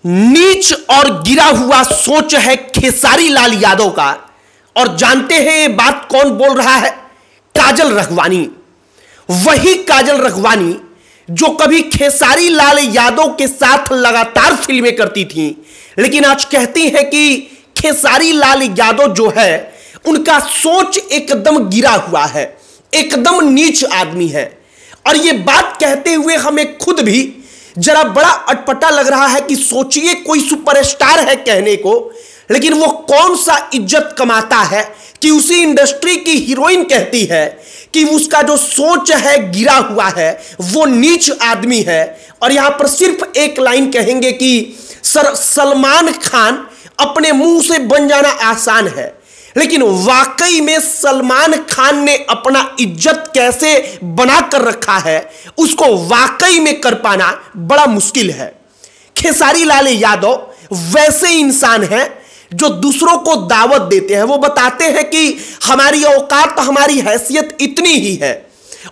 नीच और गिरा हुआ सोच है खेसारी लाल यादव का। और जानते हैं ये बात कौन बोल रहा है? काजल रघवानी। वही काजल रघवानी जो कभी खेसारी लाल यादव के साथ लगातार फिल्में करती थी, लेकिन आज कहती है कि खेसारी लाल यादव जो है उनका सोच एकदम गिरा हुआ है, एकदम नीच आदमी है। और ये बात कहते हुए हमें खुद भी जरा बड़ा अटपटा लग रहा है कि सोचिए कोई सुपरस्टार है कहने को, लेकिन वो कौन सा इज्जत कमाता है कि उसी इंडस्ट्री की हीरोइन कहती है कि उसका जो सोच है गिरा हुआ है, वो नीच आदमी है। और यहां पर सिर्फ एक लाइन कहेंगे कि सर सलमान खान अपने मुंह से बन जाना आसान है, लेकिन वाकई में सलमान खान ने अपना इज्जत कैसे बना कर रखा है उसको वाकई में कर पाना बड़ा मुश्किल है। खेसारी लाल यादव वैसे इंसान हैं जो दूसरों को दावत देते हैं। वो बताते हैं कि हमारी औकात, हमारी हैसियत इतनी ही है,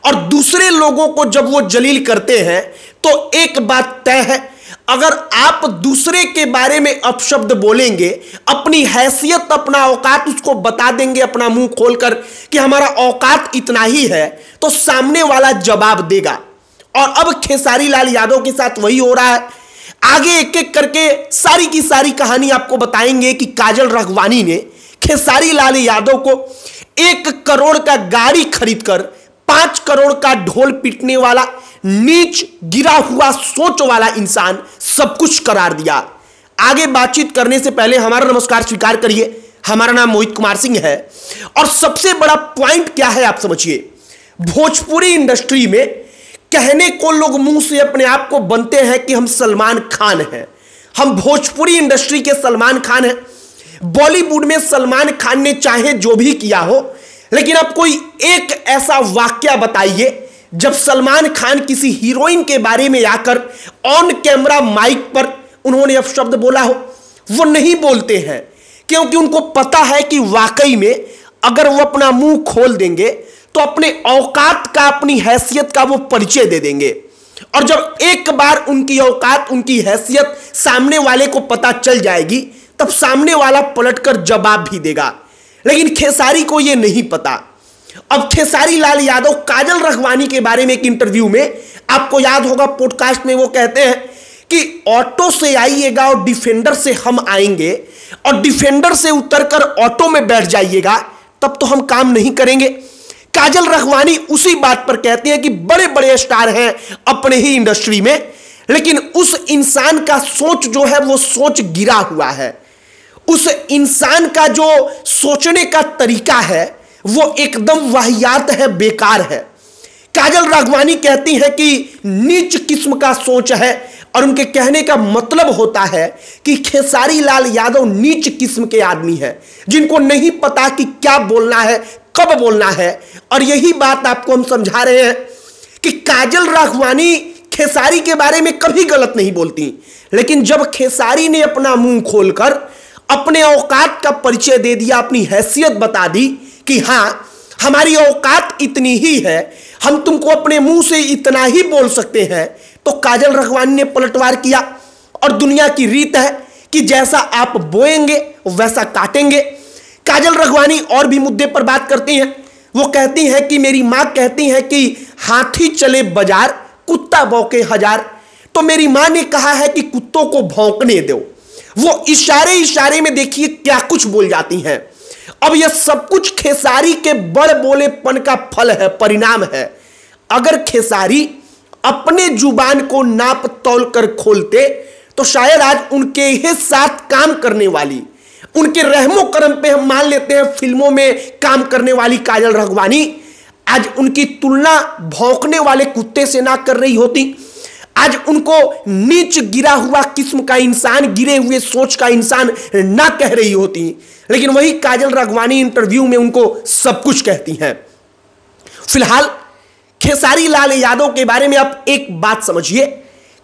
और दूसरे लोगों को जब वो जलील करते हैं तो एक बात तय है, अगर आप दूसरे के बारे में अपशब्द बोलेंगे, अपनी हैसियत, अपना औकात उसको बता देंगे अपना मुंह खोलकर कि हमारा औकात इतना ही है, तो सामने वाला जवाब देगा। और अब खेसारी लाल यादव के साथ वही हो रहा है। आगे एक एक करके सारी की सारी कहानी आपको बताएंगे कि काजल रघवानी ने खेसारी लाल यादव को 1 करोड़ का गाड़ी खरीदकर 5 करोड़ का ढोल पीटने वाला, नीच गिरा हुआ सोच वाला इंसान सब कुछ करार दिया। आगे बातचीत करने से पहले हमारा नमस्कार स्वीकार करिए। हमारा नाम मोहित कुमार सिंह है, और सबसे बड़ा पॉइंट क्या है आप समझिए। भोजपुरी इंडस्ट्री में कहने को लोग मुंह से अपने आप को बनते हैं कि हम सलमान खान हैं, हम भोजपुरी इंडस्ट्री के सलमान खान हैं। बॉलीवुड में सलमान खान ने चाहे जो भी किया हो, लेकिन अब कोई एक ऐसा वाक्या बताइए जब सलमान खान किसी हीरोइन के बारे में आकर ऑन कैमरा माइक पर उन्होंने अपशब्द बोला हो। वो नहीं बोलते हैं, क्योंकि उनको पता है कि वाकई में अगर वो अपना मुंह खोल देंगे तो अपने औकात का, अपनी हैसियत का वो परिचय दे देंगे। और जब एक बार उनकी औकात, उनकी हैसियत सामने वाले को पता चल जाएगी, तब सामने वाला पलटकर जवाब भी देगा। लेकिन खेसारी को ये नहीं पता। अब खेसारी लाल यादव काजल रघवानी के बारे में एक इंटरव्यू में, आपको याद होगा पॉडकास्ट में, वो कहते हैं कि ऑटो से आइएगा और डिफेंडर से हम आएंगे, और डिफेंडर से उतरकर ऑटो में बैठ जाइएगा, तब तो हम काम नहीं करेंगे। काजल रघवानी उसी बात पर कहते हैं कि बड़े बड़े स्टार हैं अपने ही इंडस्ट्री में, लेकिन उस इंसान का सोच जो है वो सोच गिरा हुआ है। उस इंसान का जो सोचने का तरीका है वो एकदम वाहियात है, बेकार है। काजल रघवानी कहती है कि नीच किस्म का सोच है, और उनके कहने का मतलब होता है कि खेसारी लाल यादव नीच किस्म के आदमी हैं, जिनको नहीं पता कि क्या बोलना है, कब बोलना है। और यही बात आपको हम समझा रहे हैं कि काजल रघवानी खेसारी के बारे में कभी गलत नहीं बोलती, लेकिन जब खेसारी ने अपना मुंह खोलकर अपने औकात का परिचय दे दिया, अपनी हैसियत बता दी कि हां हमारी औकात इतनी ही है, हम तुमको अपने मुंह से इतना ही बोल सकते हैं, तो काजल रघवानी ने पलटवार किया। और दुनिया की रीत है कि जैसा आप बोएंगे वैसा काटेंगे। काजल रघवानी और भी मुद्दे पर बात करती हैं। वो कहती हैं कि मेरी मां कहती है कि हाथी चले बाजार, कुत्ता भौंके हजार। तो मेरी मां ने कहा है कि कुत्तों को भौंकने दो। वो इशारे इशारे में देखिए क्या कुछ बोल जाती हैं। अब यह सब कुछ खेसारी के बड़ बोलेपन का फल है, परिणाम है। अगर खेसारी अपने जुबान को नाप तौल कर खोलते तो शायद आज उनके ही साथ काम करने वाली, उनके रहमो करम पे हम मान लेते हैं फिल्मों में काम करने वाली काजल रघवानी आज उनकी तुलना भौंकने वाले कुत्ते से ना कर रही होती। आज उनको नीच गिरा हुआ किस्म का इंसान, गिरे हुए सोच का इंसान ना कह रही होती, लेकिन वही काजल रघवानी इंटरव्यू में उनको सब कुछ कहती हैं। फिलहाल खेसारी लाल यादव के बारे में आप एक बात समझिए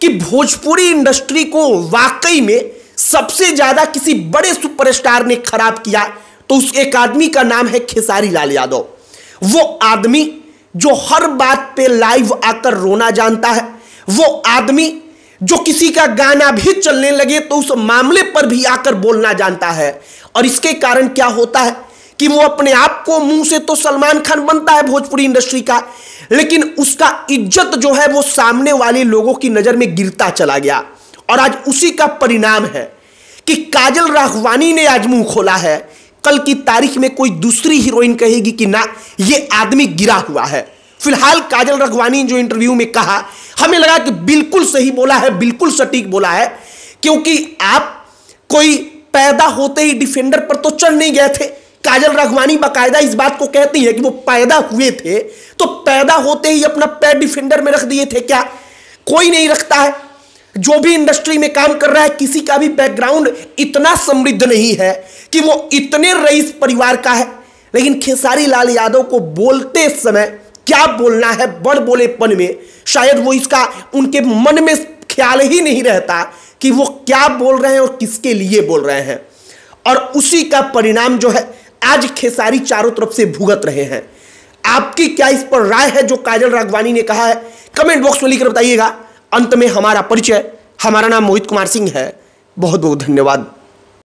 कि भोजपुरी इंडस्ट्री को वाकई में सबसे ज्यादा किसी बड़े सुपरस्टार ने खराब किया तो उस एक आदमी का नाम है खेसारी लाल यादव। वो आदमी जो हर बात पे लाइव आकर रोना जानता है, वो आदमी जो किसी का गाना भी चलने लगे तो उस मामले पर भी आकर बोलना जानता है। और इसके कारण क्या होता है कि वो अपने आप को, मुंह से तो सलमान खान बनता है भोजपुरी इंडस्ट्री का, लेकिन उसका इज्जत जो है वो सामने वाले लोगों की नजर में गिरता चला गया। और आज उसी का परिणाम है कि काजल राघवानी ने आज मुंह खोला है। कल की तारीख में कोई दूसरी हीरोइन कहेगी कि ना, ये आदमी गिरा हुआ है। फिलहाल काजल राघवानी जो इंटरव्यू में कहा, हमें लगा कि बिल्कुल सही बोला है, बिल्कुल सटीक बोला है, क्योंकि आप कोई पैदा होते ही डिफेंडर पर तो चढ़ नहीं गए थे। काजल राघवानी बाकायदा इस बात को कहती है कि वो पैदा हुए थे तो पैदा होते ही अपना पैर डिफेंडर में रख दिए थे क्या? कोई नहीं रखता है। जो भी इंडस्ट्री में काम कर रहा है, किसी का भी बैकग्राउंड इतना समृद्ध नहीं है कि वो इतने रईस परिवार का है। लेकिन खेसारी लाल यादव को बोलते समय क्या बोलना है, बड़ बोलेपन में शायद वो इसका उनके मन में ख्याल ही नहीं रहता कि वो क्या बोल रहे हैं और किसके लिए बोल रहे हैं। और उसी का परिणाम जो है आज खेसारी चारों तरफ से भुगत रहे हैं। आपकी क्या इस पर राय है जो काजल राघवानी ने कहा है? कमेंट बॉक्स में लिखकर बताइएगा। अंत में हमारा परिचय, हमारा नाम मोहित कुमार सिंह है। बहुत बहुत धन्यवाद।